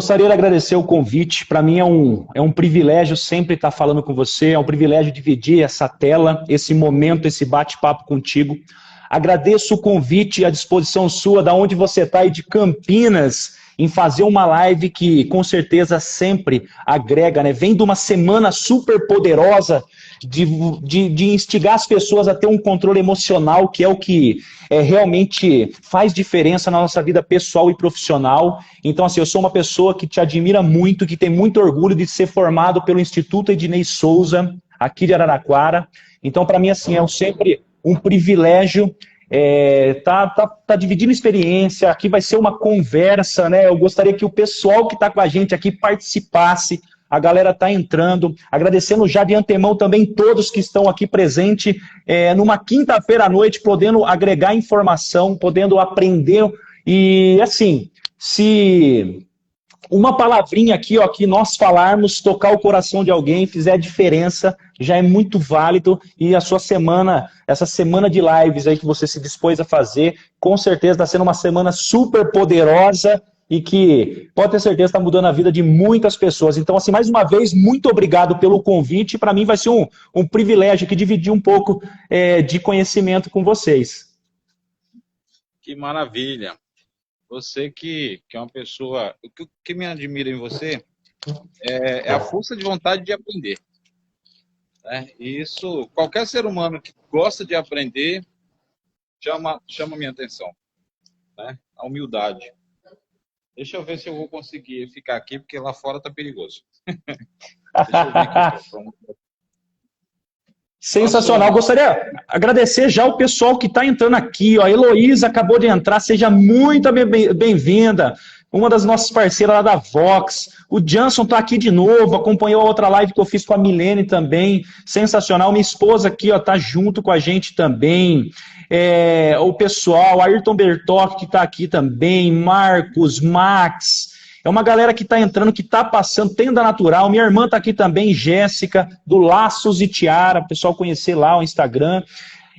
Gostaria de agradecer o convite. Para mim é um privilégio sempre estar falando com você, é um privilégio dividir essa tela, esse momento, esse bate-papo contigo. Agradeço o convite e a disposição sua, da onde você está aí de Campinas, em fazer uma live que com certeza sempre agrega, né? Vem de uma semana super poderosa de instigar as pessoas a ter um controle emocional, que é o que realmente faz diferença na nossa vida pessoal e profissional. Então, assim, eu sou uma pessoa que te admira muito, que tem muito orgulho de ser formado pelo Instituto Ednei Souza, aqui de Araraquara. Então, para mim, assim, é sempre um privilégio tá dividindo experiência. Aqui vai ser uma conversa, né? Eu gostaria que o pessoal que está com a gente aqui participasse. A galera está entrando, agradecendo já de antemão também todos que estão aqui presentes numa quinta-feira à noite, podendo agregar informação, podendo aprender. E assim, se uma palavrinha aqui, ó, que nós falarmos, tocar o coração de alguém, fizer a diferença, já é muito válido. E a sua semana, essa semana de lives aí que você se dispôs a fazer, com certeza está sendo uma semana super poderosa e que pode ter certeza está mudando a vida de muitas pessoas. Então, assim, mais uma vez, muito obrigado pelo convite. Para mim vai ser um privilégio aqui dividir um pouco de conhecimento com vocês. Que maravilha! Você que é uma pessoa... O que me admira em você é a força de vontade de aprender. Né? E isso, qualquer ser humano que gosta de aprender, chama minha atenção. Né? A humildade. Deixa eu ver se eu vou conseguir ficar aqui, porque lá fora está perigoso. Deixa eu ver aqui. Sensacional. Gostaria de agradecer já o pessoal que está entrando aqui. Ó. A Heloísa acabou de entrar, seja muito bem-vinda. Uma das nossas parceiras lá da Vox. O Jansson está aqui de novo, acompanhou a outra live que eu fiz com a Milene também. Sensacional. Minha esposa aqui está junto com a gente também. O pessoal, Ayrton Bertoc, que está aqui também, Marcos, Max, é uma galera que está entrando, que está passando, Tenda Natural, minha irmã está aqui também, Jéssica, do Laços e Tiara, o pessoal conhecer lá o Instagram.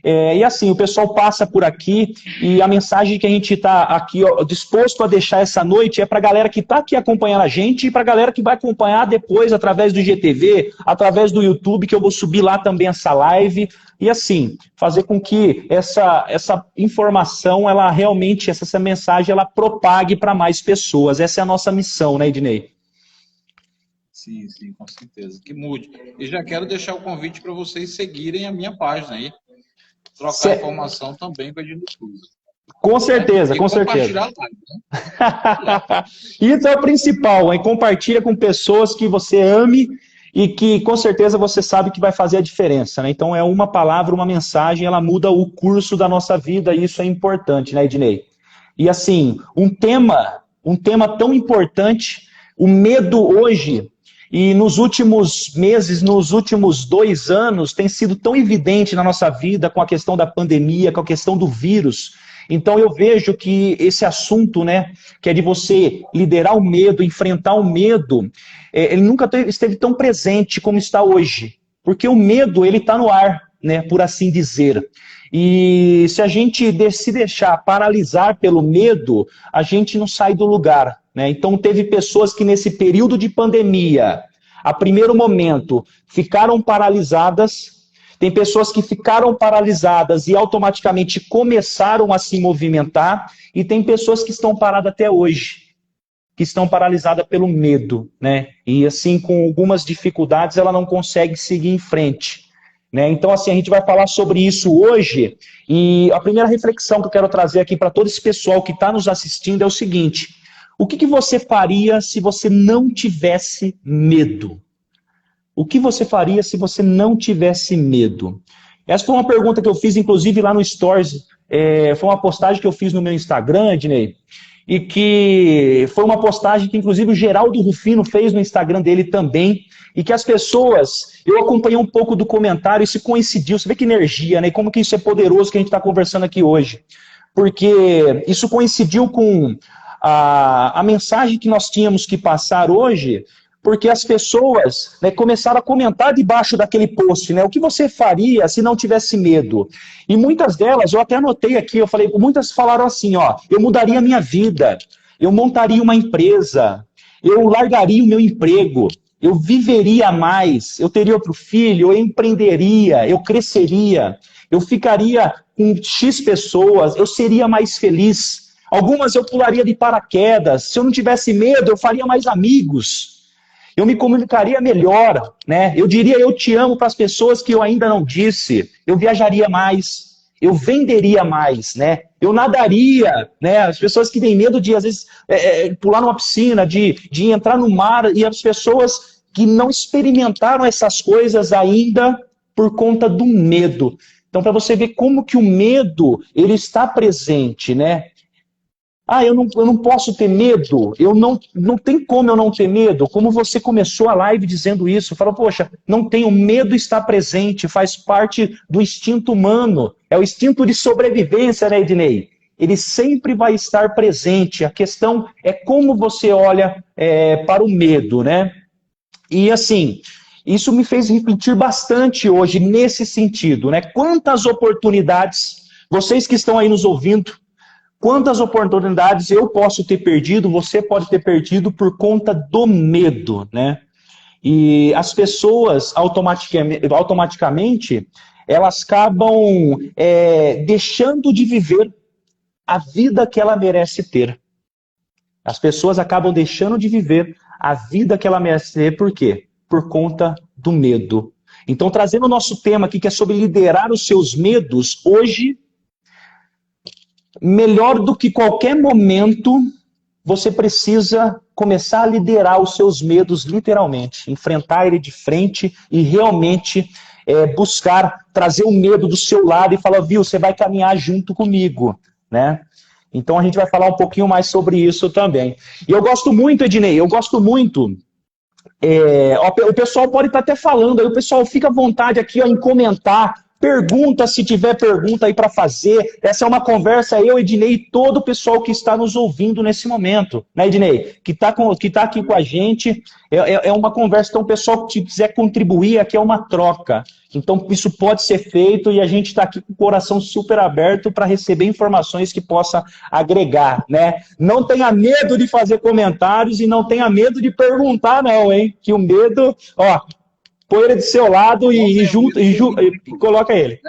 E assim, o pessoal passa por aqui e a mensagem que a gente está aqui disposto a deixar essa noite é para a galera que está aqui acompanhando a gente e para a galera que vai acompanhar depois através do IGTV, através do YouTube, que eu vou subir lá também essa live. E assim, fazer com que essa informação, ela realmente, essa mensagem, ela propague para mais pessoas. Essa é a nossa missão, né, Ednei? Sim, com certeza. Que mude. E já quero deixar o convite para vocês seguirem a minha página aí. Trocar informação também com a Ednei Souza. Com certeza, com certeza. Compartilhar a live, né? Isso é o principal, hein? Compartilha com pessoas que você ame e que com certeza você sabe que vai fazer a diferença, né? Então é uma palavra, uma mensagem, ela muda o curso da nossa vida e isso é importante, né, Ednei? E assim, um tema tão importante, o medo hoje, e nos últimos meses, nos últimos 2 anos, tem sido tão evidente na nossa vida com a questão da pandemia, com a questão do vírus. Então eu vejo que esse assunto, né, que é de você liderar o medo, enfrentar o medo, ele nunca esteve tão presente como está hoje. Porque o medo, ele está no ar, né, por assim dizer. E se a gente se deixar paralisar pelo medo, a gente não sai do lugar, né? Então teve pessoas que nesse período de pandemia, a primeiro momento, ficaram paralisadas. Tem pessoas que ficaram paralisadas e automaticamente começaram a se movimentar, e tem pessoas que estão paradas até hoje, que estão paralisadas pelo medo, né? E assim, com algumas dificuldades, ela não consegue seguir em frente, né? Então, assim, a gente vai falar sobre isso hoje, e a primeira reflexão que eu quero trazer aqui para todo esse pessoal que está nos assistindo é o seguinte: o que você faria se você não tivesse medo? O que você faria se você não tivesse medo? Essa foi uma pergunta que eu fiz, inclusive, lá no Stories. Foi uma postagem que eu fiz no meu Instagram, Ednei, e que foi uma postagem que, inclusive, o Geraldo Rufino fez no Instagram dele também, e que as pessoas... Eu acompanhei um pouco do comentário, isso coincidiu. Você vê que energia, né? Como que isso é poderoso que a gente está conversando aqui hoje. Porque isso coincidiu com a mensagem que nós tínhamos que passar hoje, porque as pessoas, né, começaram a comentar debaixo daquele post, né? O que você faria se não tivesse medo? E muitas delas, eu até anotei aqui, eu falei, muitas falaram assim, ó, eu mudaria a minha vida, eu montaria uma empresa, eu largaria o meu emprego, eu viveria mais, eu teria outro filho, eu empreenderia, eu cresceria, eu ficaria com X pessoas, eu seria mais feliz. Algumas eu pularia de paraquedas, se eu não tivesse medo, eu faria mais amigos, eu me comunicaria melhor, né? Eu diria eu te amo para as pessoas que eu ainda não disse, eu viajaria mais, eu venderia mais, né? Eu nadaria, né? As pessoas que têm medo de, às vezes, pular numa piscina, de entrar no mar, e as pessoas que não experimentaram essas coisas ainda por conta do medo. Então, para você ver como que o medo, ele está presente, né? Ah, eu não posso ter medo, não tem como eu não ter medo. Como você começou a live dizendo isso, falou, poxa, não tenho medo, está presente, faz parte do instinto humano, é o instinto de sobrevivência, né, Ednei? Ele sempre vai estar presente. A questão é como você olha para o medo, né? E assim, isso me fez refletir bastante hoje nesse sentido, né? Quantas oportunidades, vocês que estão aí nos ouvindo, quantas oportunidades eu posso ter perdido, você pode ter perdido por conta do medo, né? E as pessoas automaticamente elas acabam deixando de viver a vida que ela merece ter. As pessoas acabam deixando de viver a vida que ela merece ter, por quê? Por conta do medo. Então, trazendo o nosso tema aqui, que é sobre liderar os seus medos, hoje melhor do que qualquer momento, você precisa começar a liderar os seus medos, literalmente, enfrentar ele de frente e realmente buscar trazer o medo do seu lado e falar, viu, você vai caminhar junto comigo, né? Então a gente vai falar um pouquinho mais sobre isso também. E eu gosto muito, Ednei, eu gosto muito. O pessoal pode estar até falando, aí o pessoal fica à vontade aqui ó, em comentar. Pergunta se tiver pergunta aí para fazer. Essa é uma conversa, eu, Ednei, e todo o pessoal que está nos ouvindo nesse momento, né, Ednei? Que tá aqui com a gente. É uma conversa, então o pessoal que quiser contribuir aqui é uma troca. Então isso pode ser feito e a gente está aqui com o coração super aberto para receber informações que possa agregar, né? Não tenha medo de fazer comentários e não tenha medo de perguntar, não, hein? Que o medo, ó, põe ele do seu lado e coloca ele.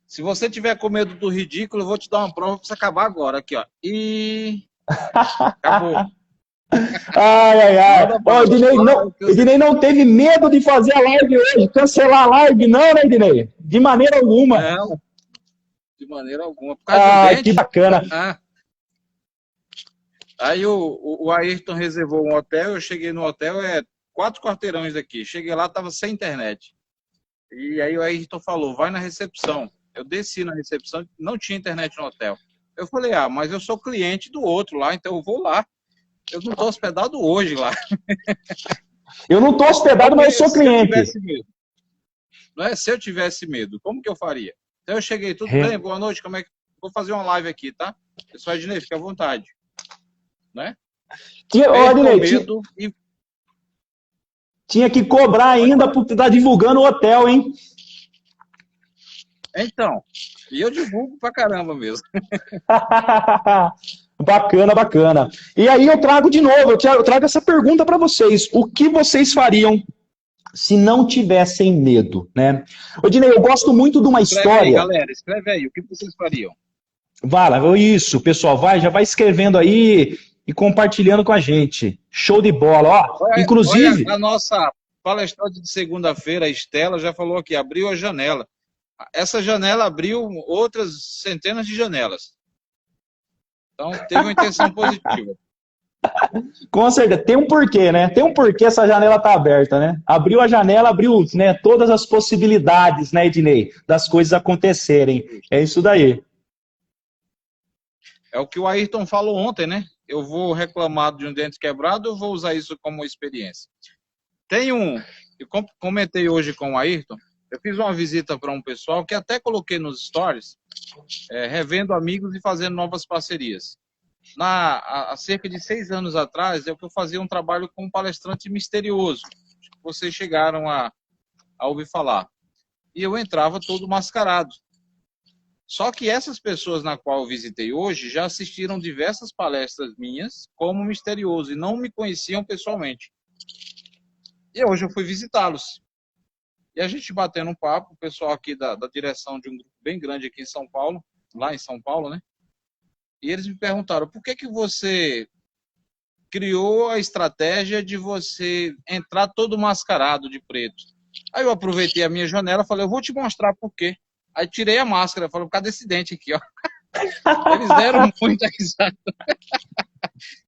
Se você tiver com medo do ridículo, eu vou te dar uma prova para você acabar agora. Aqui, ó. E acabou. Ai. Ó, Ednei não teve medo de fazer a live hoje, cancelar a live, não, né, Ednei? De maneira alguma. Não, de maneira alguma. Por causa do dente, que bacana. Aí o Ayrton reservou um hotel, eu cheguei no hotel, 4 quarteirões daqui. Cheguei lá, tava sem internet. E aí o Ayrton falou, vai na recepção. Eu desci na recepção, não tinha internet no hotel. Eu falei, mas eu sou cliente do outro lá, então eu vou lá. Eu não estou hospedado hoje lá. Eu não estou hospedado, mas eu sou cliente. Não é se eu tivesse medo, como que eu faria? Então eu cheguei, tudo bem, boa noite, como é que... Vou fazer uma live aqui, tá? Pessoal, Ednei, fica à vontade. Né? Tinha que cobrar ainda por estar divulgando o hotel, hein? Então, e eu divulgo pra caramba mesmo. Bacana. E aí eu trago de novo, eu trago essa pergunta para vocês. O que vocês fariam se não tivessem medo, né? Ednei, eu gosto muito de uma história... Aí, galera, escreve aí, o que vocês fariam? Isso, pessoal, já vai escrevendo aí e compartilhando com a gente. Show de bola, ó. Inclusive... Olha, a nossa palestrante de segunda-feira, a Estela, já falou aqui, abriu a janela. Essa janela abriu outras centenas de janelas. Então, teve uma intenção positiva. Com certeza. Tem um porquê, né? Tem um porquê essa janela tá aberta, né? Abriu a janela, abriu, né, todas as possibilidades, né, Ednei, das coisas acontecerem. É isso daí. É o que o Ayrton falou ontem, né? Eu vou reclamar de um dente quebrado, eu vou usar isso como experiência. Eu comentei hoje com o Ayrton, eu fiz uma visita para um pessoal que até coloquei nos stories, revendo amigos e fazendo novas parcerias. Há cerca de 6 anos atrás, eu fazia um trabalho com um palestrante misterioso. Vocês chegaram a ouvir falar. E eu entrava todo mascarado. Só que essas pessoas na qual eu visitei hoje já assistiram diversas palestras minhas como misterioso e não me conheciam pessoalmente. E hoje eu fui visitá-los. E a gente batendo um papo, o pessoal aqui da direção de um grupo bem grande aqui em São Paulo, lá em São Paulo, né? E eles me perguntaram, por que você criou a estratégia de você entrar todo mascarado de preto? Aí eu aproveitei a minha janela e falei, eu vou te mostrar por quê. Aí tirei a máscara, falei, por causa desse dente aqui, ó. Eles deram muita risada.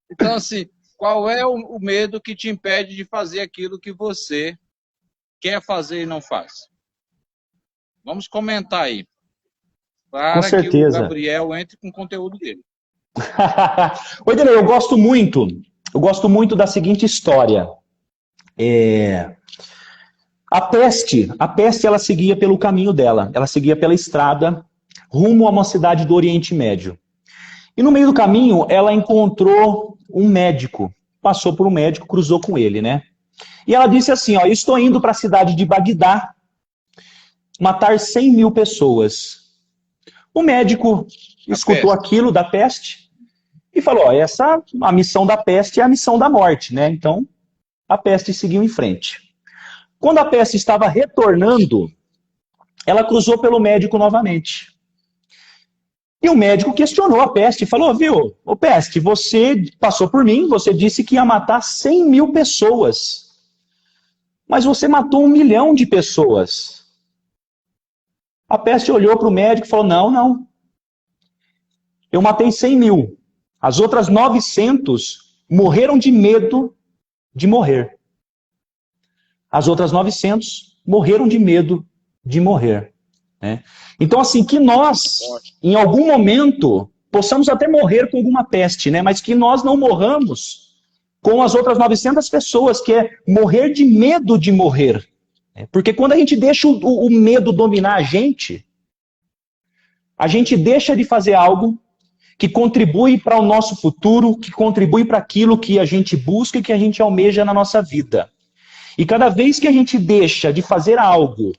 Então, assim, qual é o medo que te impede de fazer aquilo que você quer fazer e não faz? Vamos comentar aí. Para que o Gabriel entre com o conteúdo dele. Oi, Dele, eu gosto muito da seguinte história. A peste, ela seguia pelo caminho dela, ela seguia pela estrada, rumo a uma cidade do Oriente Médio. E no meio do caminho, ela encontrou um médico, passou por um médico, cruzou com ele, né? E ela disse assim, ó, eu estou indo para a cidade de Bagdá matar 100 mil pessoas. O médico escutou aquilo da peste e falou, ó, a missão da peste é a missão da morte, né? Então, a peste seguiu em frente. Quando a peste estava retornando, ela cruzou pelo médico novamente. E o médico questionou a peste e falou, viu, ô peste, você passou por mim, você disse que ia matar 100 mil pessoas. Mas você matou 1 milhão de pessoas. A peste olhou para o médico e falou, não. Eu matei 100 mil. As outras 900 morreram de medo de morrer. As outras 900 morreram de medo de morrer. Né? Então, assim, que nós, em algum momento, possamos até morrer com alguma peste, né? Mas que nós não morramos com as outras 900 pessoas, que é morrer de medo de morrer. Porque quando a gente deixa o medo dominar a gente deixa de fazer algo que contribui para o nosso futuro, que contribui para aquilo que a gente busca e que a gente almeja na nossa vida. E cada vez que a gente deixa de fazer algo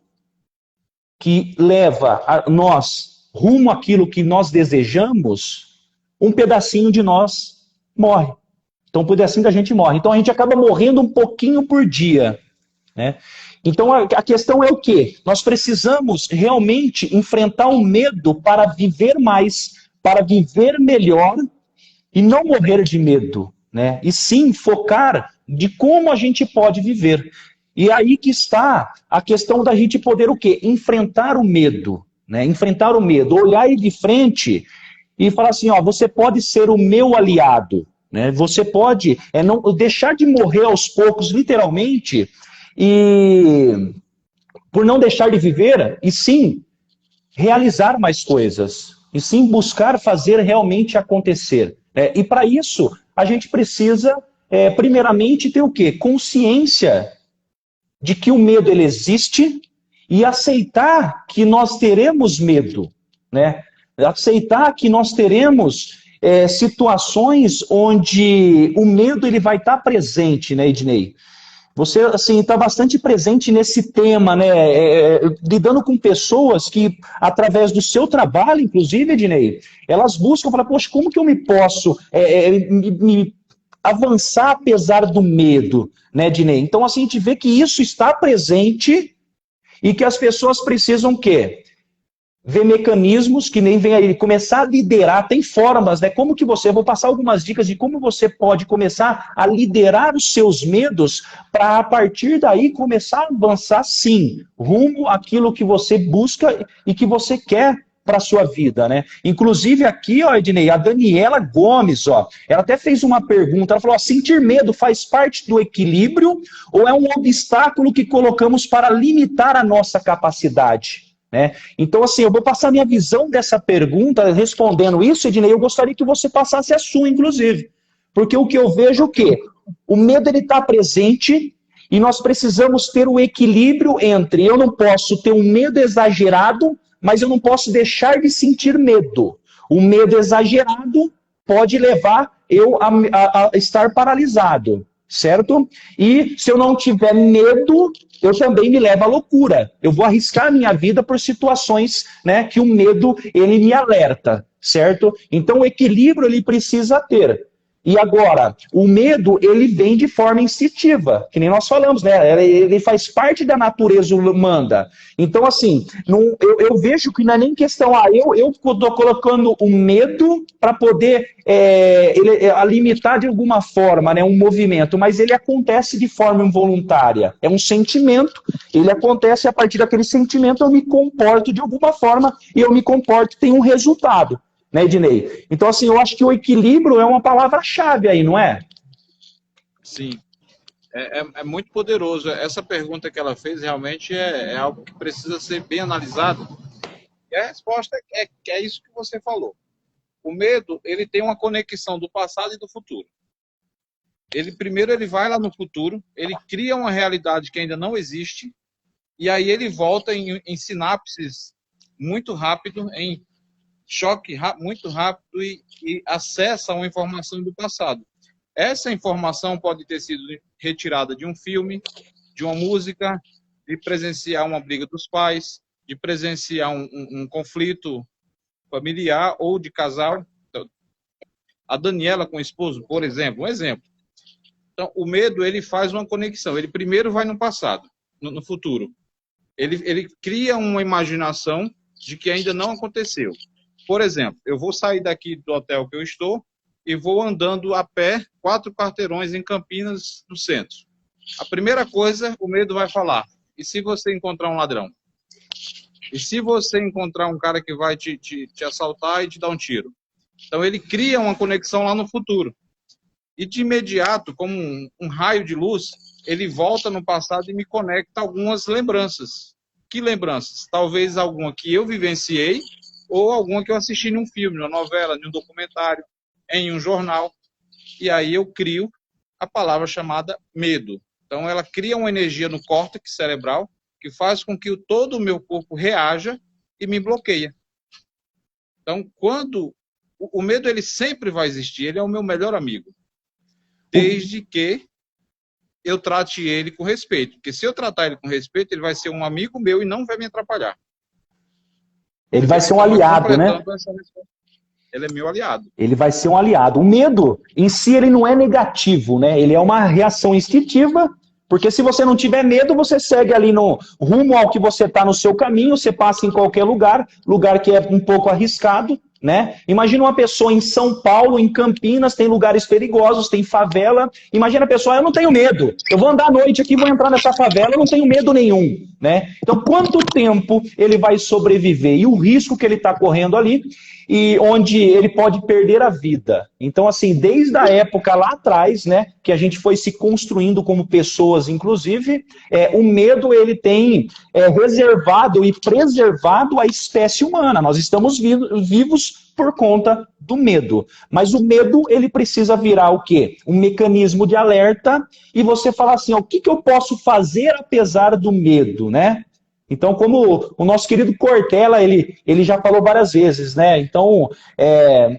que leva a nós rumo àquilo que nós desejamos, um pedacinho de nós morre. Então, um pedacinho da gente morre. Então, a gente acaba morrendo um pouquinho por dia. Né? Então, a questão é o quê? Nós precisamos realmente enfrentar o medo para viver mais, para viver melhor e não morrer de medo. Né? E sim focar de como a gente pode viver. E aí que está a questão da gente poder o quê? Enfrentar o medo. Né? Enfrentar o medo, olhar ele de frente e falar assim, ó, você pode ser o meu aliado. Né? Você pode não deixar de morrer aos poucos, literalmente, e por não deixar de viver, e sim realizar mais coisas, e sim buscar fazer realmente acontecer. E para isso, a gente precisa, primeiramente, ter o quê? Consciência de que o medo ele existe e aceitar que nós teremos medo, né? Aceitar que nós teremos situações onde o medo ele vai estar presente, né, Ednei? Você assim está bastante presente nesse tema, né? Lidando com pessoas que, através do seu trabalho, inclusive, Ednei, elas buscam falar, poxa, como que eu me posso me avançar apesar do medo, né, Ednei? Então, assim, a gente vê que isso está presente e que as pessoas precisam o quê? Ver mecanismos que nem vem aí, começar a liderar, tem formas, né? Como que você, eu vou passar algumas dicas de como você pode começar a liderar os seus medos para a partir daí começar a avançar sim, rumo àquilo que você busca e que você quer para a sua vida, né? Inclusive aqui, ó, Ednei, a Daniela Gomes, ó, ela até fez uma pergunta, ela falou, ó, sentir medo faz parte do equilíbrio ou é um obstáculo que colocamos para limitar a nossa capacidade? Né? Então, assim, eu vou passar minha visão dessa pergunta, respondendo isso, Ednei, eu gostaria que você passasse a sua, inclusive. Porque o que eu vejo é o quê? O medo está presente e nós precisamos ter o equilíbrio entre eu não posso ter um medo exagerado, mas eu não posso deixar de sentir medo. O medo exagerado pode levar eu a estar paralisado. certo? E se eu não tiver medo, eu também me levo à loucura. Eu vou arriscar a minha vida por situações, né, que o medo, ele me alerta, certo? Então o equilíbrio ele precisa ter. E agora, o medo, ele vem de forma instintiva, que nem nós falamos, né? Ele faz parte da natureza humana. Então, assim, eu vejo que não é nem questão, eu estou colocando o medo para poder limitar de alguma forma, né, um movimento, mas ele acontece de forma involuntária. É um sentimento, ele acontece a partir daquele sentimento, eu me comporto de alguma forma e eu me comporto e tem um resultado. Né, Ednei? Então, assim, eu acho que o equilíbrio é uma palavra-chave aí, não é? Sim, é muito poderoso. Essa pergunta que ela fez realmente é algo que precisa ser bem analisado. E a resposta é isso que você falou. O medo, ele tem uma conexão do passado e do futuro. Primeiro ele vai lá no futuro, ele cria uma realidade que ainda não existe, e aí ele volta em sinapses muito rápido, em choque muito rápido e acessa uma informação do passado. Essa informação pode ter sido retirada de um filme, de uma música, de presenciar uma briga dos pais, de presenciar um conflito familiar ou de casal. A Daniela com o esposo, por exemplo, um exemplo. Então, o medo, ele faz uma conexão. Ele primeiro vai no passado, no futuro. Ele cria uma imaginação de que ainda não aconteceu. Por exemplo, eu vou sair daqui do hotel que eu estou e vou andando a pé 4 quarteirões em Campinas, no centro. A primeira coisa, o medo vai falar: e se você encontrar um ladrão? E se você encontrar um cara que vai te assaltar e te dar um tiro? Então ele cria uma conexão lá no futuro. E de imediato, como um raio de luz, ele volta no passado e me conecta algumas lembranças. Que lembranças? Talvez alguma que eu vivenciei ou alguma que eu assisti num filme, numa novela, num documentário, em um jornal. E aí eu crio a palavra chamada medo. Então ela cria uma energia no córtex cerebral que faz com que todo o meu corpo reaja e me bloqueia. Então, quando o medo, ele sempre vai existir, ele é o meu melhor amigo. Desde que eu trate ele com respeito. Porque se eu tratar ele com respeito, ele vai ser um amigo meu e não vai me atrapalhar. Ele vai ser um aliado, né? Ele é meu aliado. Ele vai ser um aliado. O medo, em si, ele não é negativo, né? Ele é uma reação instintiva, porque se você não tiver medo, você segue ali no rumo ao que você está no seu caminho, você passa em qualquer lugar que é um pouco arriscado, né? Imagina uma pessoa em São Paulo, em Campinas, tem lugares perigosos, tem favela. Imagina a pessoa, eu não tenho medo. Eu vou andar à noite aqui, vou entrar nessa favela, eu não tenho medo nenhum, né? Então, quanto tempo ele vai sobreviver? E o risco que ele está correndo ali, e onde ele pode perder a vida. Então, assim, desde a época lá atrás, né, que a gente foi se construindo como pessoas, inclusive, o medo, ele tem reservado e preservado a espécie humana. Nós estamos vivos por conta do medo. Mas o medo, ele precisa virar o quê? Um mecanismo de alerta e você falar assim, ó, o que eu posso fazer apesar do medo, né? Então, como o nosso querido Cortella, ele já falou várias vezes, né? Então,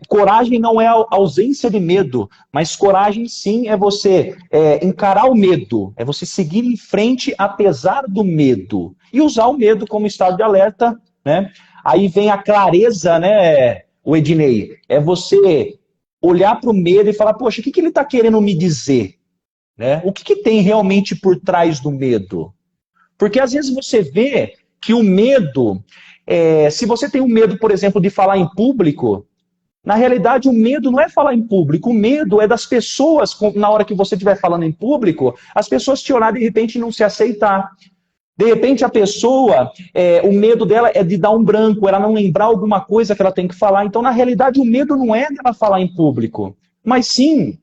coragem não é ausência de medo, mas coragem sim é você encarar o medo, é você seguir em frente apesar do medo. E usar o medo como estado de alerta, né? Aí vem a clareza, né, o Ednei? É você olhar para o medo e falar, poxa, o que ele está querendo me dizer? Né? O que tem realmente por trás do medo? Porque às vezes você vê que o medo, se você tem um medo, por exemplo, de falar em público, na realidade o medo não é falar em público, o medo é das pessoas, na hora que você estiver falando em público, as pessoas te olhar de repente e não se aceitar. De repente a pessoa, o medo dela é de dar um branco, ela não lembrar alguma coisa que ela tem que falar. Então, na realidade, o medo não é dela falar em público, mas sim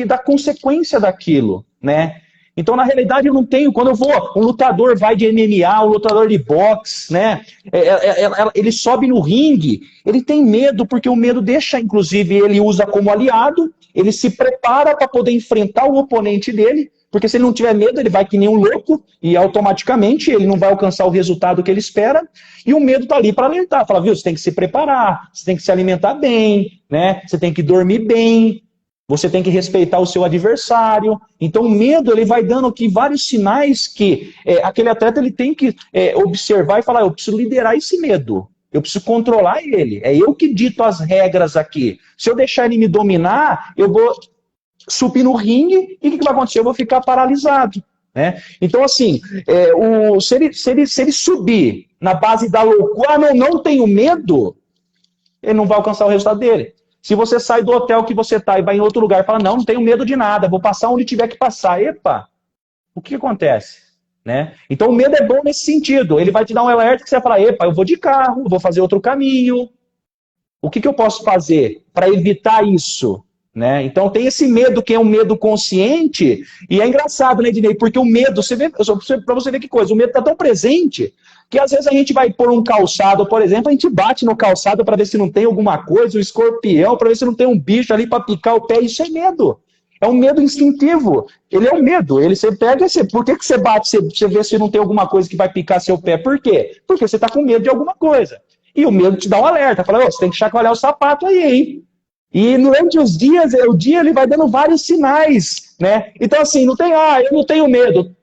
da consequência daquilo, né? Então, na realidade, eu não tenho. Quando eu vou, um lutador vai de MMA, um lutador de boxe, né? Ele sobe no ringue, ele tem medo, porque o medo deixa, inclusive, ele usa como aliado, ele se prepara para poder enfrentar o oponente dele, porque se ele não tiver medo, ele vai que nem um louco e automaticamente ele não vai alcançar o resultado que ele espera. E o medo está ali para alertar, fala, viu, você tem que se preparar, você tem que se alimentar bem, né? Você tem que dormir bem. Você tem que respeitar o seu adversário. Então, o medo ele vai dando aqui vários sinais que aquele atleta ele tem que observar e falar: eu preciso liderar esse medo. Eu preciso controlar ele. É eu que dito as regras aqui. Se eu deixar ele me dominar, eu vou subir no ringue e o que vai acontecer? Eu vou ficar paralisado. Né? Então, assim, se ele subir na base da loucura, não tenho medo, ele não vai alcançar o resultado dele. Se você sai do hotel que você está e vai em outro lugar e fala: não tenho medo de nada, vou passar onde tiver que passar. Epa, o que acontece? Né? Então o medo é bom nesse sentido. Ele vai te dar um alerta que você vai falar: epa, eu vou de carro, vou fazer outro caminho. O que eu posso fazer para evitar isso? Né? Então tem esse medo que é um medo consciente, e é engraçado, né, Ednei? Porque o medo, para você ver que coisa, o medo está tão presente que às vezes a gente vai pôr um calçado, por exemplo, a gente bate no calçado para ver se não tem alguma coisa, um escorpião, para ver se não tem um bicho ali para picar o pé. Isso é medo. É um medo instintivo. Ele é um medo. Você pega e por que você bate? Você vê se não tem alguma coisa que vai picar seu pé. Por quê? Porque você está com medo de alguma coisa. E o medo te dá um alerta. Fala: você tem que chacoalhar o sapato aí, hein? E durante os dias, o dia ele vai dando vários sinais, né? Então, assim, não tem, eu não tenho medo.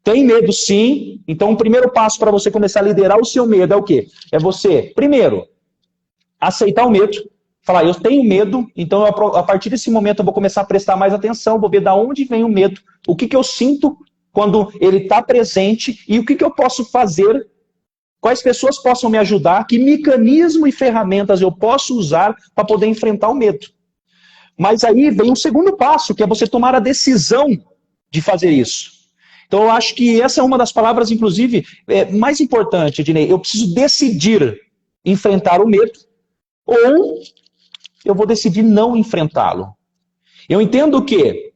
Tem medo, sim. Então, o primeiro passo para você começar a liderar o seu medo é o quê? É você, primeiro, aceitar o medo. Falar: eu tenho medo, então a partir desse momento eu vou começar a prestar mais atenção, vou ver de onde vem o medo, o que eu sinto quando ele está presente e o que eu posso fazer, quais pessoas possam me ajudar, que mecanismo e ferramentas eu posso usar para poder enfrentar o medo. Mas aí vem o segundo passo, que é você tomar a decisão de fazer isso. Então eu acho que essa é uma das palavras, inclusive, mais importante, Ednei. Eu preciso decidir enfrentar o medo ou eu vou decidir não enfrentá-lo. Eu entendo que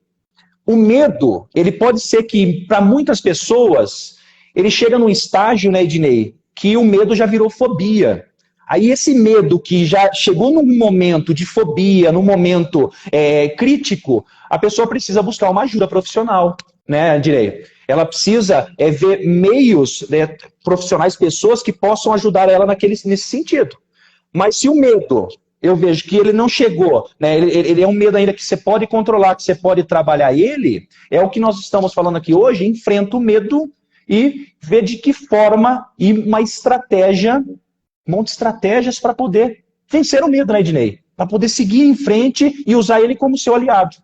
o medo, ele pode ser que, para muitas pessoas, ele chega num estágio, né, Ednei, que o medo já virou fobia. Aí esse medo que já chegou num momento de fobia, num momento crítico, a pessoa precisa buscar uma ajuda profissional, né, Ednei? Ela precisa ver meios, né, profissionais, pessoas que possam ajudar ela nesse sentido. Mas se o medo, eu vejo que ele não chegou, né? Ele é um medo ainda que você pode controlar, que você pode trabalhar ele, é o que nós estamos falando aqui hoje: enfrenta o medo e vê de que forma e monte estratégias para poder vencer o medo, né, Ednei? Para poder seguir em frente e usar ele como seu aliado.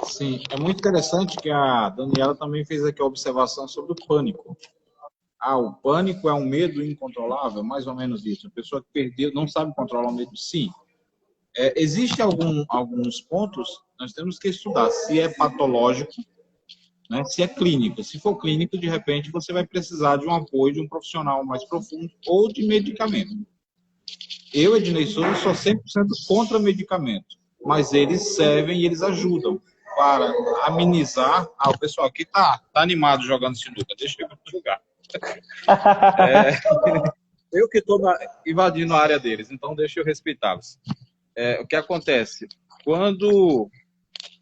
Sim, é muito interessante que a Daniela também fez aqui a observação sobre o pânico. O pânico é um medo incontrolável, mais ou menos isso. A pessoa que perdeu, não sabe controlar o medo. Sim. Existem alguns pontos, nós temos que estudar se é patológico, né, se é clínico. Se for clínico, de repente, você vai precisar de um apoio de um profissional mais profundo ou de medicamento. Eu, Ednei Souza, sou 100% contra medicamento, mas eles servem e eles ajudam para amenizar. O pessoal aqui tá animado jogando sinuca, deixa eu jogar. Eu que estou invadindo a área deles, então deixa eu respeitá-los. O que acontece? Quando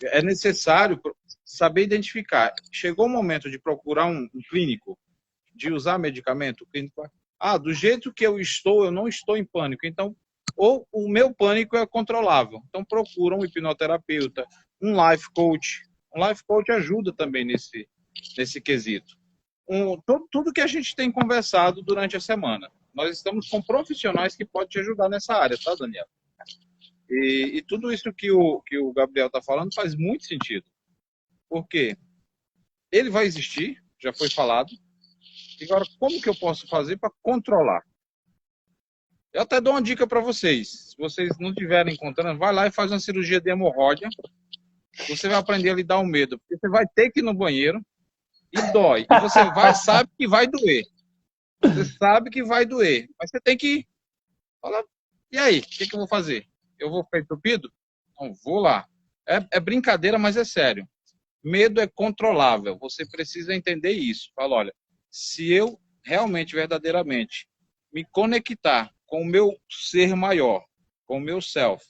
é necessário saber identificar, chegou o momento de procurar um clínico, de usar medicamento, o clínico, do jeito que eu não estou em pânico, então, ou o meu pânico é controlável, então procura um hipnoterapeuta, um life coach. Um life coach ajuda também nesse quesito. Tudo que a gente tem conversado durante a semana. Nós estamos com profissionais que podem te ajudar nessa área, tá, Daniel? E tudo isso que o Gabriel está falando faz muito sentido. Porque ele vai existir, já foi falado. E agora, como que eu posso fazer para controlar? Eu até dou uma dica para vocês. Se vocês não estiverem encontrando, vai lá e faz uma cirurgia de hemorroida. Você vai aprender a lidar com o medo. Porque você vai ter que ir no banheiro e dói. E você sabe que vai doer. Você sabe que vai doer. Mas você tem que falar: e aí, o que eu vou fazer? Eu vou ficar entupido? Não, vou lá. É brincadeira, mas é sério. Medo é controlável. Você precisa entender isso. Fala: olha, se eu realmente, verdadeiramente, me conectar com o meu ser maior, com o meu self,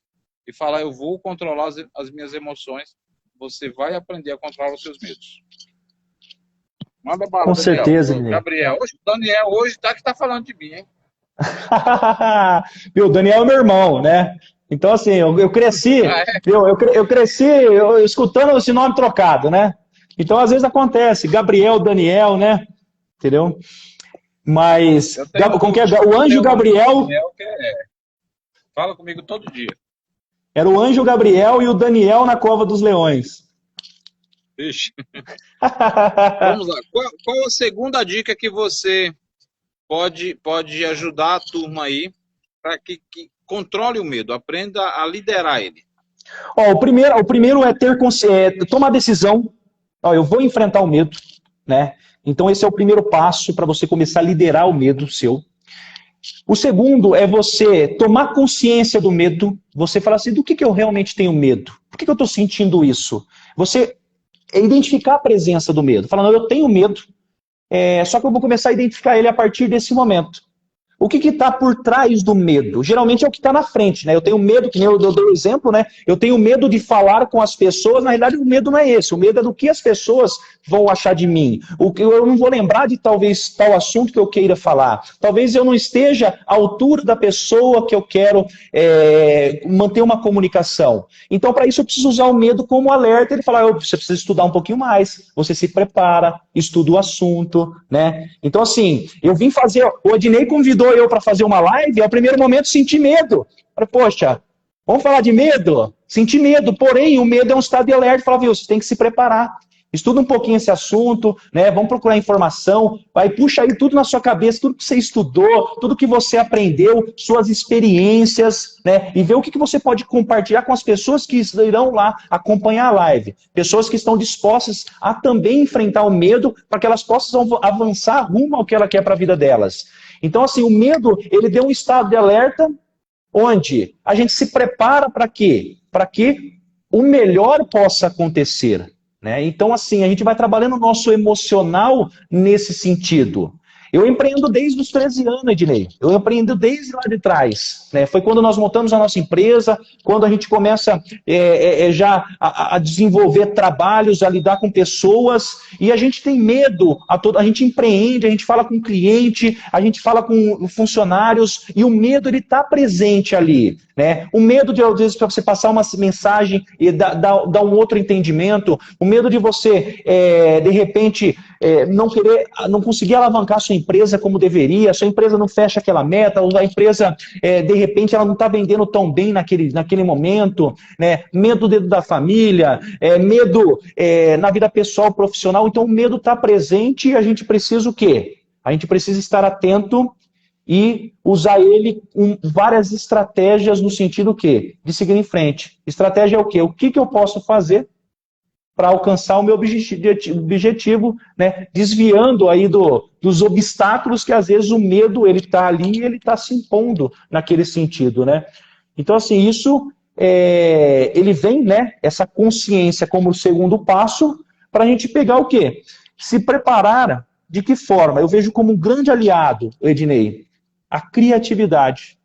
e falar: eu vou controlar as minhas emoções, você vai aprender a controlar os seus medos. Manda bala, Com Daniel. certeza, Gabriel. Daniel hoje que tá falando de mim, hein? Meu, o Daniel é meu irmão, né? Então, assim, eu cresci, Ah, é? eu cresci escutando esse nome trocado, né? Então, às vezes acontece, Gabriel, Daniel, né? Entendeu? Mas, Eu tenho um como que primo é? O chamado anjo Gabriel, Daniel, que fala comigo todo dia. era o anjo Gabriel e o Daniel na cova dos leões. Vixe. Vamos lá. Qual a segunda dica que você pode ajudar a turma aí para que controle o medo, aprenda a liderar ele? Ó, o primeiro é tomar decisão. Ó, eu vou enfrentar o medo, né? Então esse é o primeiro passo para você começar a liderar o medo seu. O segundo é você tomar consciência do medo. Você falar assim, do que eu realmente tenho medo? Por que eu estou sentindo isso? Você identificar a presença do medo. Falando, eu tenho medo, só que eu vou começar a identificar ele a partir desse momento. O que está por trás do medo? Geralmente é o que está na frente, né? Eu tenho medo, que nem eu dei o exemplo, né? Eu tenho medo de falar com as pessoas. Na realidade, o medo não é esse. O medo é do que as pessoas vão achar de mim. O que eu não vou lembrar de talvez tal assunto que eu queira falar. Talvez eu não esteja à altura da pessoa que eu quero manter uma comunicação. Então, para isso, eu preciso usar o medo como alerta. Ele fala, você precisa estudar um pouquinho mais. Você se prepara, estuda o assunto, né? Então, assim, eu vim fazer. O Adnei convidou eu para fazer uma live. Ao primeiro momento, senti medo. Falei, poxa, vamos falar de medo? Senti medo, porém, o medo é um estado de alerta. Fala, viu, você tem que se preparar. Estuda um pouquinho esse assunto, né? Vamos procurar informação, vai, puxa aí tudo na sua cabeça, tudo que você estudou, tudo que você aprendeu, suas experiências, né? E ver o que você pode compartilhar com as pessoas que irão lá acompanhar a live. Pessoas que estão dispostas a também enfrentar o medo para que elas possam avançar rumo ao que ela quer para a vida delas. Então, assim, o medo, ele deu um estado de alerta onde a gente se prepara para quê? Para que o melhor possa acontecer. Né? Então, assim, a gente vai trabalhando o nosso emocional nesse sentido. Eu empreendo desde os 13 anos, Ednei. Eu empreendo desde lá de trás. Né? Foi quando nós montamos a nossa empresa, quando a gente começa já a desenvolver trabalhos, a lidar com pessoas, e a gente tem medo, a gente empreende, a gente fala com o cliente, a gente fala com funcionários, e o medo ele está presente ali. Né? O medo de, às vezes, para você passar uma mensagem e dar um outro entendimento, o medo de você, de repente, não conseguir alavancar a sua empresa como deveria, a sua empresa não fecha aquela meta, ou a empresa, de repente, ela não está vendendo tão bem naquele momento, né? Medo dentro da família, medo na vida pessoal, profissional. Então, o medo está presente e a gente precisa o quê? A gente precisa estar atento e usar ele com várias estratégias no sentido quê? De seguir em frente. Estratégia é o quê? O que eu posso fazer para alcançar o meu objetivo, né? Desviando aí dos obstáculos que às vezes o medo ele está ali e ele está se impondo naquele sentido, né? Então, assim, isso ele vem, né? Essa consciência como o segundo passo para a gente pegar o quê? Se preparar de que forma? Eu vejo como um grande aliado, Ednei, a criatividade.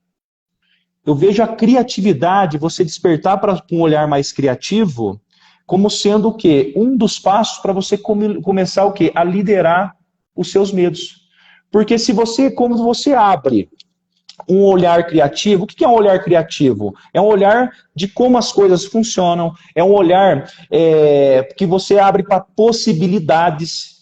Eu vejo a criatividade, você despertar para um olhar mais criativo, como sendo o quê? Um dos passos para você começar o quê? A liderar os seus medos. Porque como você abre um olhar criativo, o que é um olhar criativo? É um olhar de como as coisas funcionam, é um olhar que você abre para possibilidades.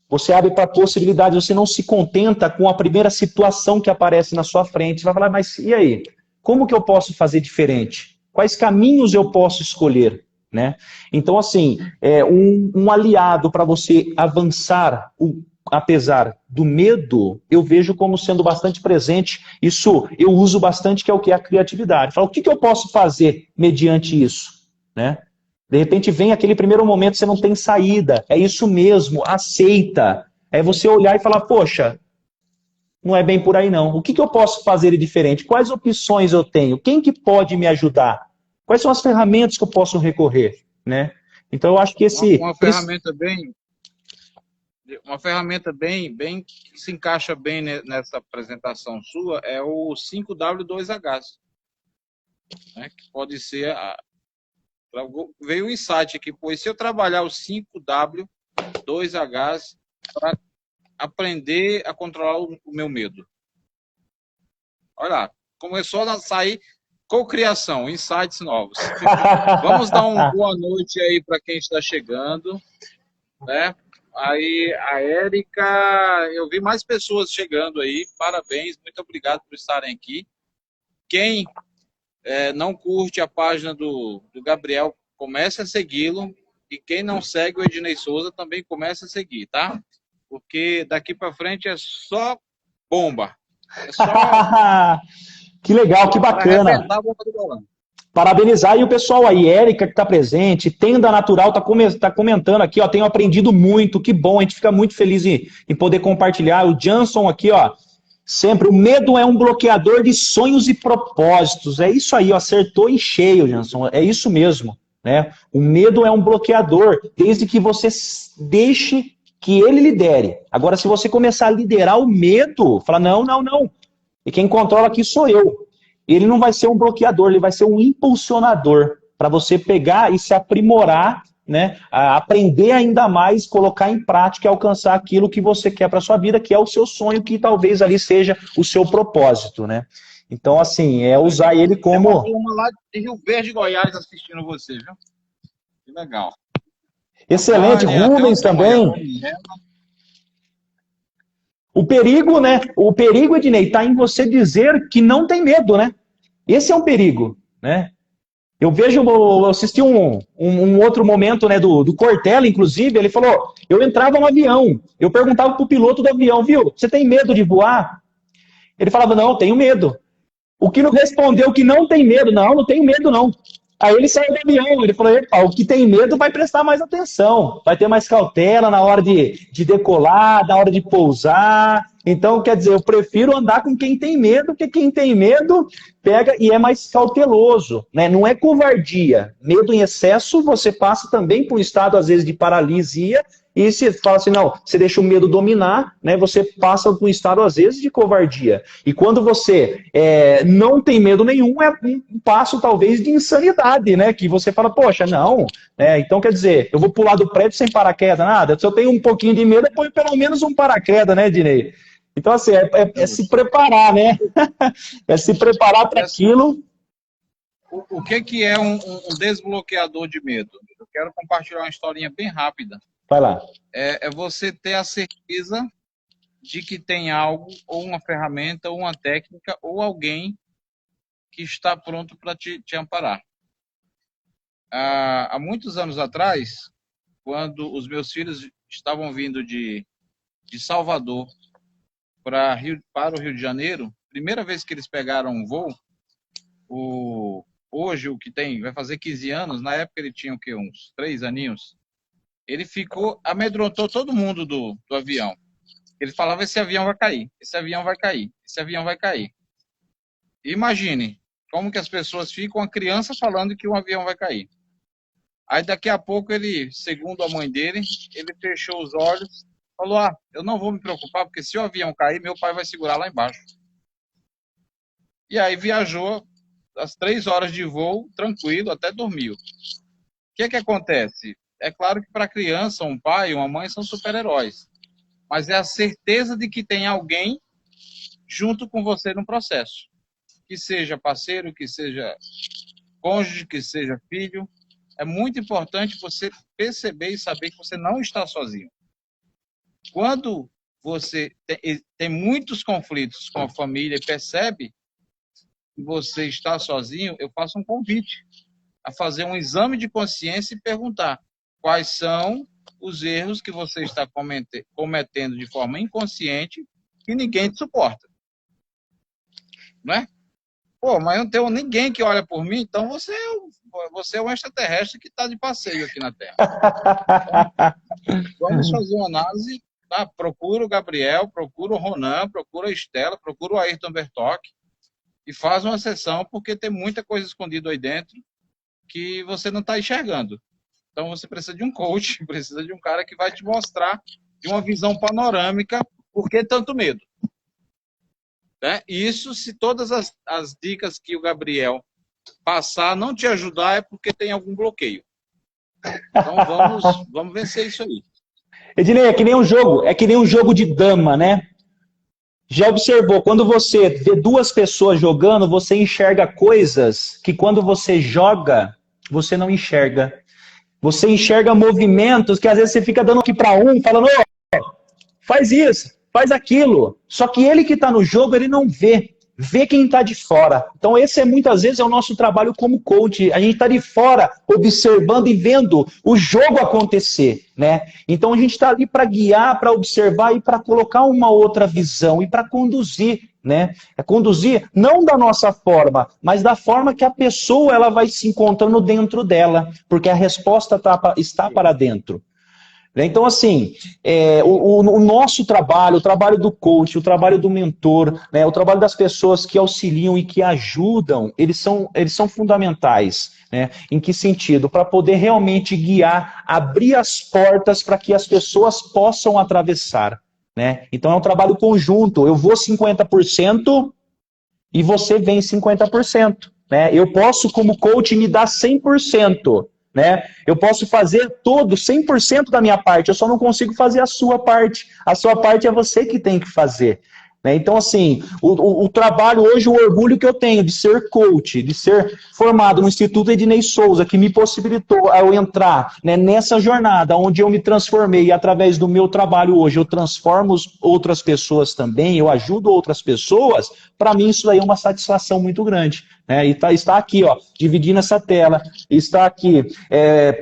Você abre para possibilidades, você não se contenta com a primeira situação que aparece na sua frente. Você vai falar, mas e aí? Como que eu posso fazer diferente? Quais caminhos eu posso escolher? Né? Então, assim, um aliado para você avançar, apesar do medo, eu vejo como sendo bastante presente. Isso eu uso bastante, que é o que? A criatividade. Fala, o que eu posso fazer mediante isso? Né? De repente vem aquele primeiro momento, você não tem saída. É isso mesmo, aceita. É você olhar e falar, poxa, não é bem por aí não. O que eu posso fazer de diferente? Quais opções eu tenho? Quem que pode me ajudar? Quais são as ferramentas que eu posso recorrer? Né? Então eu acho que Uma ferramenta bem que se encaixa bem nessa apresentação sua é o 5W2H, né? Que pode ser veio um insight aqui, pois se eu trabalhar o 5W2H para aprender a controlar o meu medo. Olha lá, começou a sair Cocriação, insights novos. Vamos dar uma boa noite aí para quem está chegando, né? Aí, a Érica, eu vi mais pessoas chegando aí, parabéns, muito obrigado por estarem aqui. Quem não curte a página do Gabriel, comece a segui-lo, e quem não segue o Ednei Souza também comece a seguir, tá? Porque daqui para frente é só bomba. É só Que legal, que para bacana. arrebentar a boca do balão. Parabenizar e o pessoal aí, Érica que está presente, Tenda Natural tá comentando aqui, ó, tenho aprendido muito, que bom, a gente fica muito feliz em poder compartilhar. O Jansson aqui, ó, sempre, o medo é um bloqueador de sonhos e propósitos. É isso aí, ó, acertou em cheio, Jansson, é isso mesmo, né? O medo é um bloqueador, desde que você deixe que ele lidere. Agora, se você começar a liderar o medo, fala, não, não, não, e quem controla aqui sou eu. Ele não vai ser um bloqueador, ele vai ser um impulsionador para você pegar e se aprimorar, né? Aprender ainda mais, colocar em prática e alcançar aquilo que você quer para sua vida, que é o seu sonho, que talvez ali seja o seu propósito, né? Então, assim, é usar ele como... Tem uma turma lá de Rio Verde, Goiás, assistindo você, viu? Que legal. Excelente, Rubens também. O perigo, né? O perigo, Ednei, está em você dizer que não tem medo, né? Esse é um perigo, né? Eu assisti um outro momento, né, do Cortella, inclusive, ele falou, eu entrava no avião, eu perguntava pro piloto do avião, viu, você tem medo de voar? Ele falava, não, tenho medo. O que não respondeu que não tem medo, não, não tenho medo, não. Aí ele saiu do avião, ele falou, o que tem medo vai prestar mais atenção, vai ter mais cautela na hora de decolar, na hora de pousar. Então, quer dizer, eu prefiro andar com quem tem medo, porque quem tem medo pega e é mais cauteloso, né? Não é covardia. Medo em excesso, você passa também por um estado, às vezes, de paralisia, e se fala assim, não, você deixa o medo dominar, né? Você passa por um estado, às vezes, de covardia. E quando você não tem medo nenhum, é um passo, talvez, de insanidade, né? Que você fala, poxa, não. Então, quer dizer, eu vou pular do prédio sem paraquedas, nada. Se eu tenho um pouquinho de medo, eu ponho pelo menos um paraquedas, né, Dinei? Então, assim, é se preparar, né? É se preparar para aquilo. O que é um desbloqueador de medo? Eu quero compartilhar uma historinha bem rápida. Vai lá. É você ter a certeza de que tem algo, ou uma ferramenta, ou uma técnica, ou alguém que está pronto para te amparar. Há muitos anos atrás, quando os meus filhos estavam vindo de Salvador para o Rio de Janeiro, primeira vez que eles pegaram um voo, hoje o que tem, vai fazer 15 anos, na época ele tinha o quê? Uns 3 aninhos. Ele amedrontou todo mundo do avião. Ele falava, esse avião vai cair, esse avião vai cair, esse avião vai cair. Imagine como que as pessoas ficam, a criança falando que um avião vai cair. Aí daqui a pouco ele, segundo a mãe dele, ele fechou os olhos, falou, eu não vou me preocupar, porque se o avião cair, meu pai vai segurar lá embaixo. E aí viajou as 3 horas de voo, tranquilo, até dormiu. O que acontece? É claro que para a criança, um pai e uma mãe são super-heróis. Mas é a certeza de que tem alguém junto com você no processo. Que seja parceiro, que seja cônjuge, que seja filho. É muito importante você perceber e saber que você não está sozinho. Quando você tem muitos conflitos com a família e percebe que você está sozinho, eu faço um convite a fazer um exame de consciência e perguntar quais são os erros que você está cometendo de forma inconsciente que ninguém te suporta. Não é? Pô, mas eu não tenho ninguém que olha por mim, então você é um extraterrestre que está de passeio aqui na Terra. Então, vamos fazer uma análise, tá? Procura o Gabriel, procura o Ronan, procura a Estela, procura o Ayrton Bertoc e faz uma sessão, porque tem muita coisa escondida aí dentro que você não está enxergando. Então você precisa de um coach, precisa de um cara que vai te mostrar de uma visão panorâmica por que tanto medo. Né? Isso, se todas as dicas que o Gabriel passar não te ajudar, é porque tem algum bloqueio. Então vamos vencer isso aí. Ednei, é que nem um jogo de dama, né? Já observou, quando você vê duas pessoas jogando, você enxerga coisas que quando você joga, você não enxerga. Você enxerga movimentos que às vezes você fica dando aqui para um, falando, ô, faz isso, faz aquilo. Só que ele que está no jogo, ele não vê. Vê quem está de fora. Então, esse é muitas vezes é o nosso trabalho como coach. A gente está de fora, observando e vendo o jogo acontecer, né? Então, a gente está ali para guiar, para observar e para colocar uma outra visão e para conduzir, né? É conduzir não da nossa forma, mas da forma que a pessoa ela vai se encontrando dentro dela, porque a resposta está para dentro. Então, assim, o nosso trabalho, o trabalho do coach, o trabalho do mentor, né, o trabalho das pessoas que auxiliam e que ajudam, eles são fundamentais. Né? Em que sentido? Para poder realmente guiar, abrir as portas para que as pessoas possam atravessar. Né? Então, é um trabalho conjunto. Eu vou 50% e você vem 50%. Né? Eu posso, como coach, me dar 100%. Né? Eu posso fazer todo, 100% da minha parte, eu só não consigo fazer a sua parte. A sua parte é você que tem que fazer. Né? Então, assim, o trabalho hoje, o orgulho que eu tenho de ser coach, de ser formado no Instituto Ednei Souza, que me possibilitou eu entrar, né, nessa jornada onde eu me transformei e através do meu trabalho hoje eu transformo outras pessoas também, eu ajudo outras pessoas, para mim isso aí é uma satisfação muito grande. Né? E está aqui, ó, dividindo essa tela, está aqui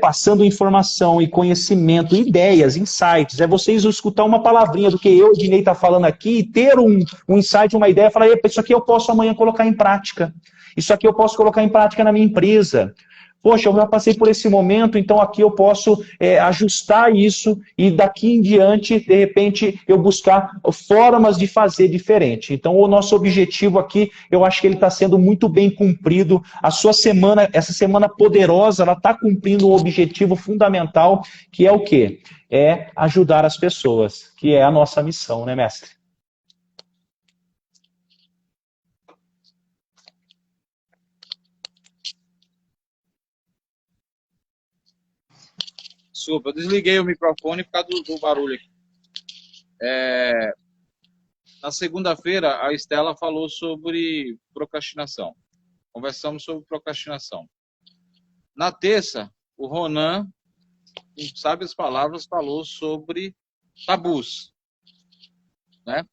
passando informação e conhecimento, ideias, insights. É vocês escutar uma palavrinha do que eu, Ednei, está falando aqui e ter um insight, uma ideia, falar, isso aqui eu posso amanhã colocar em prática. Isso aqui eu posso colocar em prática na minha empresa. Poxa, eu já passei por esse momento, então aqui eu posso ajustar isso e daqui em diante, de repente, eu buscar formas de fazer diferente. Então, o nosso objetivo aqui, eu acho que ele está sendo muito bem cumprido. A sua semana, essa semana poderosa, ela está cumprindo um objetivo fundamental, que é o quê? É ajudar as pessoas, que é a nossa missão, né, mestre? Desculpa, eu desliguei o microfone por causa do barulho aqui. Na segunda-feira, a Estela falou sobre procrastinação. Conversamos sobre procrastinação. Na terça, o Ronan, com sábias palavras, falou sobre tabus. Né?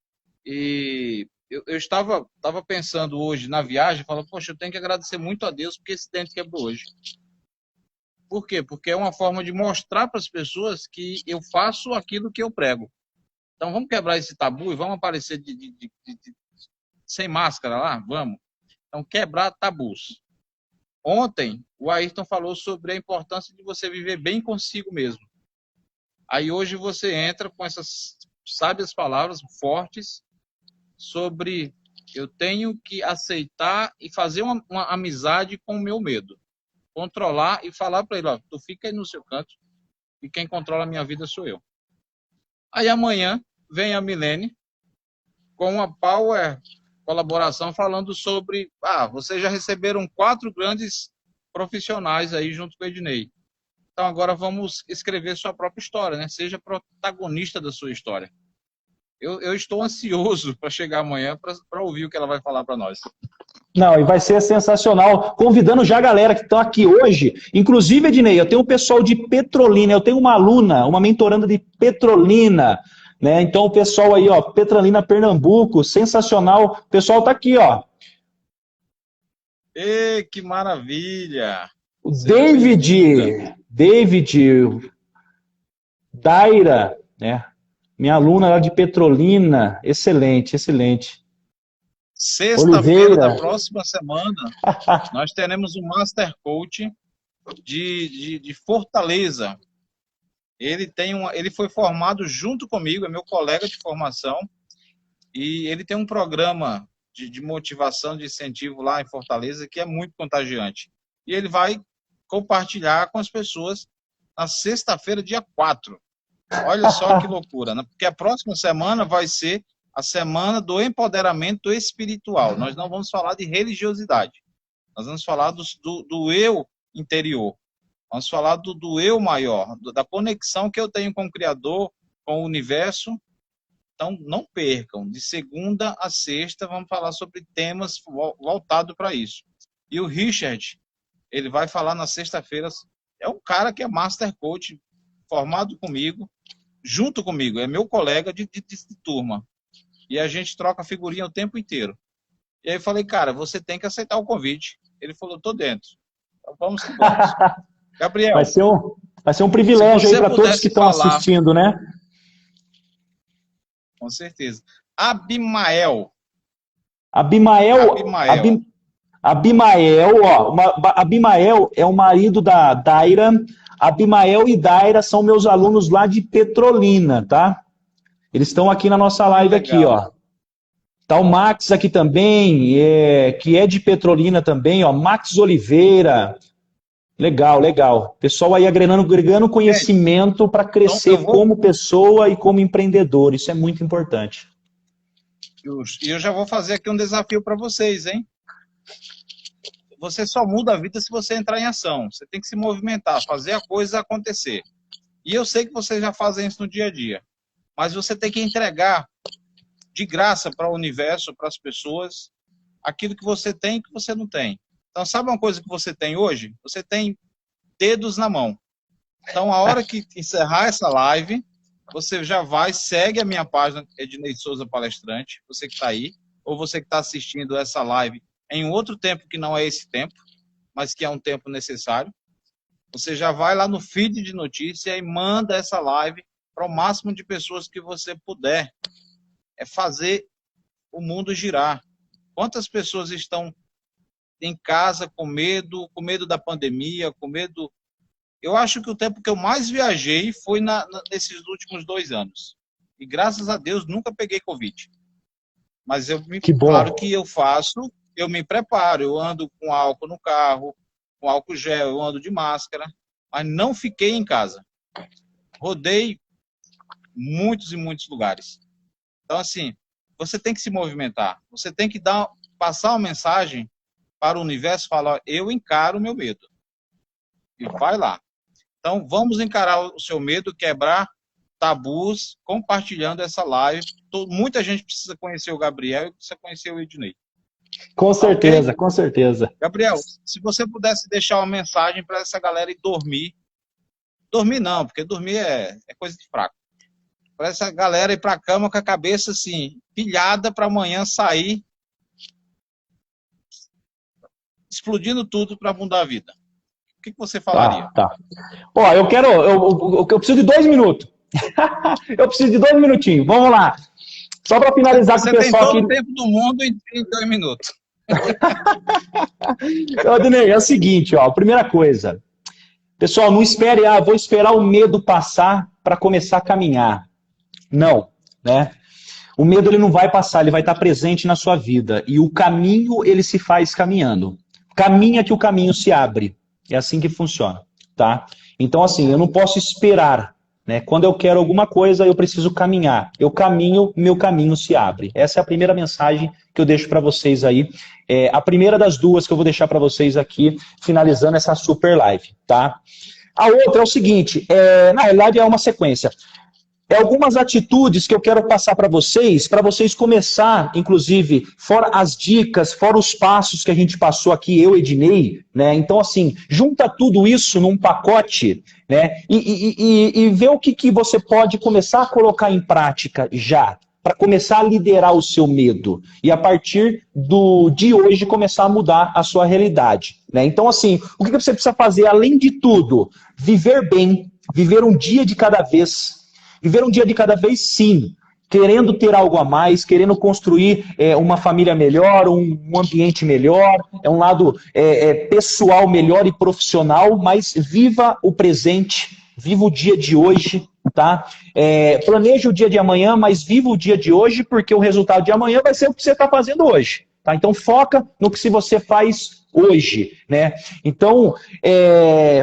E eu estava pensando hoje na viagem, falando, poxa, eu tenho que agradecer muito a Deus porque esse dente quebrou hoje. Por quê? Porque é uma forma de mostrar para as pessoas que eu faço aquilo que eu prego. Então vamos quebrar esse tabu e vamos aparecer sem máscara lá? Vamos. Então quebrar tabus. Ontem o Ayrton falou sobre a importância de você viver bem consigo mesmo. Aí hoje você entra com essas sábias palavras fortes sobre eu tenho que aceitar e fazer uma amizade com o meu medo. Controlar e falar para ele, ó, tu fica aí no seu canto e quem controla a minha vida sou eu. Aí amanhã vem a Milene com uma power colaboração falando sobre, vocês já receberam 4 grandes profissionais aí junto com o Ednei. Então agora vamos escrever sua própria história, né? Seja protagonista da sua história. Eu estou ansioso para chegar amanhã para ouvir o que ela vai falar para nós. Não, e vai ser sensacional. Convidando já a galera que estão aqui hoje. Inclusive, Ednei, eu tenho um pessoal de Petrolina, eu tenho uma aluna, uma mentoranda de Petrolina. Né? Então, o pessoal aí, ó, Petrolina, Pernambuco, sensacional. O pessoal tá aqui, ó. Ê, que maravilha! O David, Daira, né? Minha aluna lá de Petrolina, excelente, excelente. Sexta-feira Oliveira. da próxima semana, nós teremos um Master Coach de Fortaleza. Ele foi formado junto comigo, é meu colega de formação, e ele tem um programa de motivação, de incentivo lá em Fortaleza, que é muito contagiante. E ele vai compartilhar com as pessoas na sexta-feira, dia 4. Olha só que loucura, né? Porque a próxima semana vai ser a semana do empoderamento espiritual. Nós não vamos falar de religiosidade. Nós vamos falar do eu interior. Vamos falar do eu maior, da conexão que eu tenho com o Criador, com o universo, Então, não percam. De segunda a sexta, vamos falar sobre temas voltados para isso. E o Richard, ele vai falar na sexta-feira. É um cara que é Master Coach, formado comigo, junto comigo. É meu colega de turma. E a gente troca figurinha o tempo inteiro. E aí eu falei, cara, você tem que aceitar o convite. Ele falou, tô dentro. Então, vamos que vamos. Gabriel. Vai ser um privilégio aí para todos que estão assistindo, né? Com certeza. Abimael, ó. Abimael é o marido da Daira. Abimael e Daira são meus alunos lá de Petrolina, tá? Eles estão aqui na nossa live aqui, ó. Tá o Max aqui também, que é de Petrolina também, ó. Max Oliveira. Legal, legal. Pessoal aí agregando conhecimento para crescer então, como pessoa e como empreendedor. Isso é muito importante. E eu já vou fazer aqui um desafio para vocês, hein? Você só muda a vida se você entrar em ação. Você tem que se movimentar, fazer a coisa acontecer. E eu sei que vocês já fazem isso no dia a dia. Mas você tem que entregar de graça para o universo, para as pessoas, aquilo que você tem e que você não tem. Então, sabe uma coisa que você tem hoje? Você tem dedos na mão. Então, a hora que encerrar essa live, você já vai, segue a minha página, Ednei Souza Palestrante, você que está aí, ou você que está assistindo essa live em outro tempo que não é esse tempo, mas que é um tempo necessário. Você já vai lá no feed de notícia e manda essa live para o máximo de pessoas que você puder. É fazer o mundo girar. Quantas pessoas estão em casa com medo da pandemia, com medo... Eu acho que o tempo que eu mais viajei foi nesses últimos 2 anos. E graças a Deus nunca peguei Covid. Mas claro que eu me preparo, eu ando com álcool no carro, com álcool gel, eu ando de máscara, mas não fiquei em casa. Rodei muitos e muitos lugares. Então, assim, você tem que se movimentar, você tem que passar uma mensagem para o universo, falar, eu encaro o meu medo. E vai lá. Então, vamos encarar o seu medo, quebrar tabus, compartilhando essa live. Muita gente precisa conhecer o Gabriel e precisa conhecer o Ednei. Com certeza, okay? Com certeza. Gabriel, se você pudesse deixar uma mensagem para essa galera ir dormir. Dormir não, porque dormir é coisa de fraco. Para essa galera ir para a cama com a cabeça assim, pilhada para amanhã sair explodindo tudo para mudar a vida. O que você falaria? Tá. Ó, eu preciso de 2 minutos. Eu preciso de 2 minutinhos. Vamos lá. Só para finalizar com o pessoal aqui. Você tem todo o tempo do mundo em 2 minutos. Ednei, é o seguinte, ó. Primeira coisa. Pessoal, não espere, vou esperar o medo passar para começar a caminhar. Não, né? O medo ele não vai passar, ele vai estar presente na sua vida. E o caminho, ele se faz caminhando. Caminha que o caminho se abre. É assim que funciona, tá? Então, assim, eu não posso esperar, né? Quando eu quero alguma coisa, eu preciso caminhar. Eu caminho, meu caminho se abre. Essa é a primeira mensagem que eu deixo para vocês aí. A primeira das 2 que eu vou deixar para vocês aqui, finalizando essa super live, tá? A outra é o seguinte, na realidade é uma sequência. Algumas atitudes que eu quero passar para vocês começar, inclusive, fora as dicas, fora os passos que a gente passou aqui, eu e Ednei, né? Então, assim, junta tudo isso num pacote, né? E vê o que você pode começar a colocar em prática já, para começar a liderar o seu medo. E a partir de hoje começar a mudar a sua realidade, né? Então, assim, o que você precisa fazer, além de tudo? Viver bem, viver um dia de cada vez. Viver um dia de cada vez, sim, querendo ter algo a mais, querendo construir uma família melhor, um ambiente melhor, um lado pessoal melhor e profissional, mas viva o presente, viva o dia de hoje, tá? Planeje o dia de amanhã, mas viva o dia de hoje, porque o resultado de amanhã vai ser o que você está fazendo hoje, tá? Então foca no que você faz hoje, né? Então,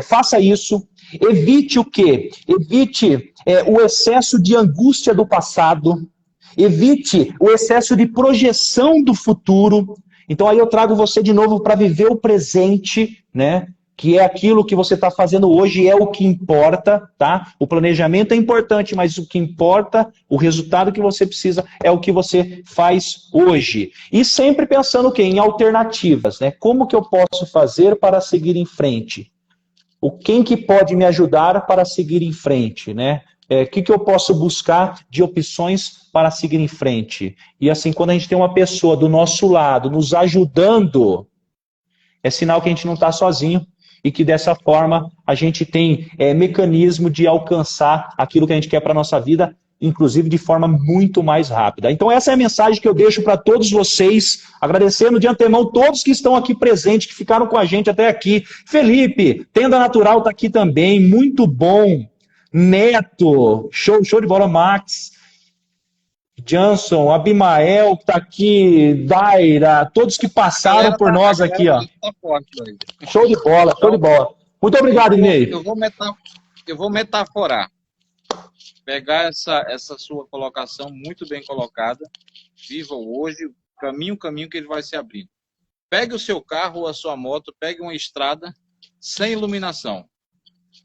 faça isso. Evite o quê? Evite o excesso de angústia do passado. Evite o excesso de projeção do futuro. Então aí eu trago você de novo para viver o presente, né? que é aquilo que você está fazendo hoje é o que importa, tá? O planejamento é importante, mas o que importa, o resultado que você precisa é o que você faz hoje. E sempre pensando o quê? Em alternativas, né? Como que eu posso fazer para seguir em frente? Quem que pode me ajudar para seguir em frente, né? O que eu posso buscar de opções para seguir em frente? E assim, quando a gente tem uma pessoa do nosso lado nos ajudando, é sinal que a gente não está sozinho e que dessa forma a gente tem mecanismo de alcançar aquilo que a gente quer para a nossa vida, inclusive de forma muito mais rápida. Então essa é a mensagem que eu deixo para todos vocês, agradecendo de antemão todos que estão aqui presentes, que ficaram com a gente até aqui. Felipe, Tenda Natural está aqui também, muito bom. Neto, show de bola, Max. Johnson, Abimael, que está aqui, Daira, todos que passaram por nós aqui, ó. Show de bola, show de bola. Muito obrigado, Inês. Eu vou metaforar. Pegar essa sua colocação muito bem colocada. Viva o hoje, o caminho que ele vai se abrindo. Pegue o seu carro ou a sua moto, pegue uma estrada sem iluminação.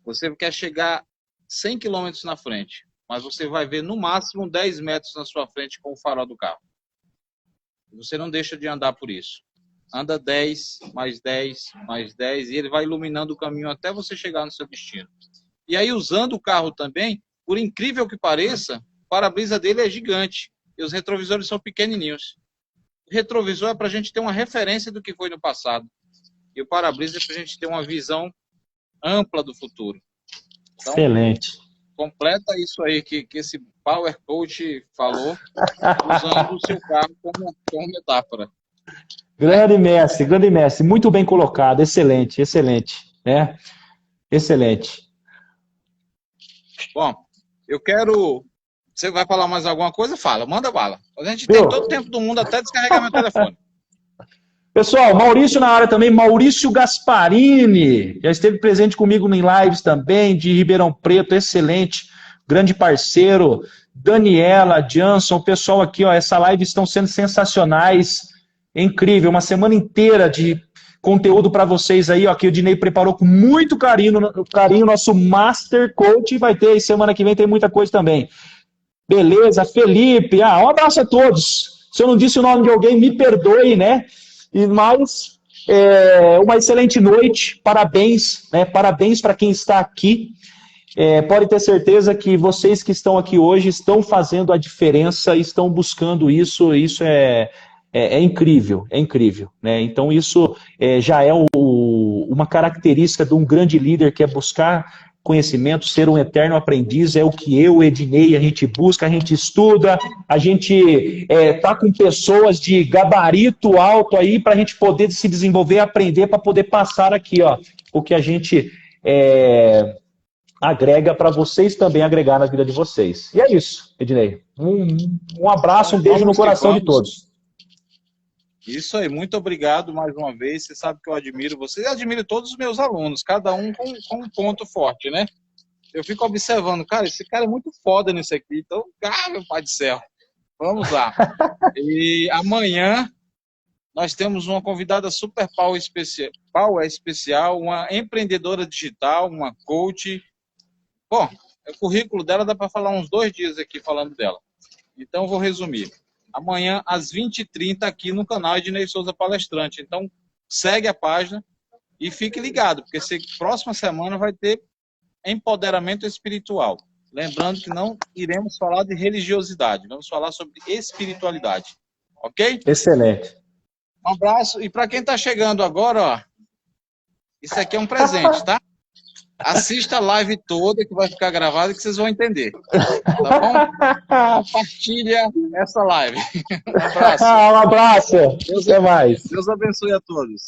Você quer chegar 100 km na frente, mas você vai ver no máximo 10 metros na sua frente com o farol do carro. Você não deixa de andar por isso. Anda 10, mais 10, mais 10, e ele vai iluminando o caminho até você chegar no seu destino. E aí, usando o carro também, por incrível que pareça, o para-brisa dele é gigante e os retrovisores são pequenininhos. O retrovisor é para a gente ter uma referência do que foi no passado. E o para-brisa é para a gente ter uma visão ampla do futuro. Então, excelente. Completa isso aí que esse Power Coach falou, usando o seu carro como metáfora. Grande mestre, muito bem colocado, excelente, né? Excelente. Bom, eu quero... Você vai falar mais alguma coisa? Fala, manda bala. A gente tem todo o tempo do mundo até descarregar meu telefone. Pessoal, Maurício na área também, Maurício Gasparini, já esteve presente comigo em lives também, de Ribeirão Preto, excelente, grande parceiro, Daniela, Johnson, o pessoal aqui, ó, essa live estão sendo sensacionais, incrível, uma semana inteira de conteúdo para vocês aí, ó, que o Dinei preparou com muito carinho, nosso Master Coach, e vai ter, semana que vem tem muita coisa também. Beleza, Felipe, um abraço a todos, se eu não disse o nome de alguém, me perdoe, né? Mas uma excelente noite, parabéns, né? Parabéns para quem está aqui. Pode ter certeza que vocês que estão aqui hoje estão fazendo a diferença, estão buscando isso é incrível, né? Então isso já é uma característica de um grande líder, que é buscar conhecimento, ser um eterno aprendiz, é o que eu, Ednei, a gente busca, a gente estuda, a gente tá com pessoas de gabarito alto aí para a gente poder se desenvolver, aprender, para poder passar aqui, ó, o que a gente agrega para vocês também agregar na vida de vocês. E é isso, Ednei. Um abraço, um beijo no coração de todos. Isso aí, muito obrigado mais uma vez. Você sabe que eu admiro você, eu admiro todos os meus alunos, cada um com um ponto forte, né? Eu fico observando, cara, esse cara é muito foda nisso aqui, então, meu pai do céu, vamos lá. E amanhã nós temos uma convidada super power especial, uma empreendedora digital, uma coach. Bom, o currículo dela dá para falar uns 2 dias aqui falando dela. Então, vou resumir. Amanhã, às 20h30, aqui no canal Ednei Souza Palestrante. Então, segue a página e fique ligado, porque próxima semana vai ter empoderamento espiritual. Lembrando que não iremos falar de religiosidade, vamos falar sobre espiritualidade. Ok? Excelente. Um abraço. E para quem está chegando agora, ó, isso aqui é um presente, tá? Assista a live toda, que vai ficar gravada, que vocês vão entender. Tá bom? Compartilha essa live. Um abraço. Um abraço. Até mais. Deus abençoe a todos.